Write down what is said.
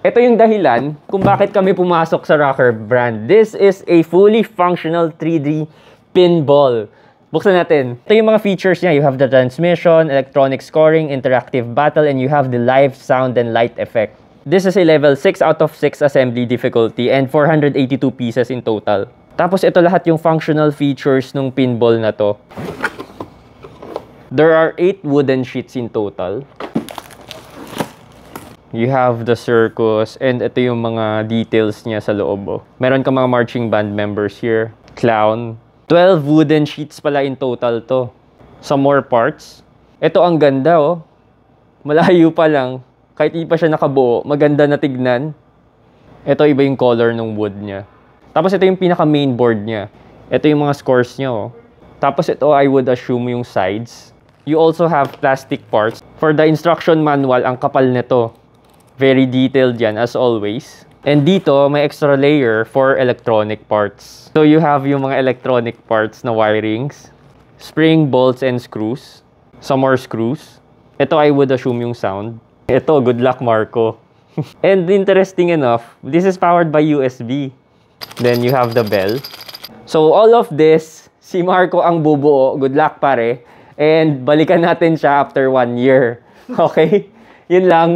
Ito yung dahilan kung bakit kami pumasok sa Rocker brand. This is a fully functional 3D pinball. Buksan natin. Ito yung mga features niya. You have the transmission, electronic scoring, interactive battle, and you have the live sound and light effect. This is a level 6 out of 6 assembly difficulty and 482 pieces in total. Tapos ito lahat yung functional features ng pinball na to. There are 8 wooden sheets in total. You have the circus, and ito yung mga details niya sa loob. Oh. Meron ka mga marching band members here. Clown. 12 wooden sheets pala in total to. Some more parts. Ito ang ganda, oh. Malayo pa lang. Kahit di pa siya nakabuo, maganda na tignan. Ito iba yung color ng wood niya. Tapos ito yung pinaka main board niya. Ito yung mga scores niya, oh. Tapos ito, I would assume yung sides. You also have plastic parts. For the instruction manual, ang kapal nito. Very detailed yan, as always. And dito, may extra layer for electronic parts. So, you have yung mga electronic parts na wirings, spring, bolts, and screws. Some more screws. Ito, I would assume yung sound. Ito, good luck, Marco. And interesting enough, this is powered by USB. Then, you have the bell. So, all of this, si Marco ang bubuo. Good luck, pare. And balikan natin siya after 1 year. Okay? Yun lang.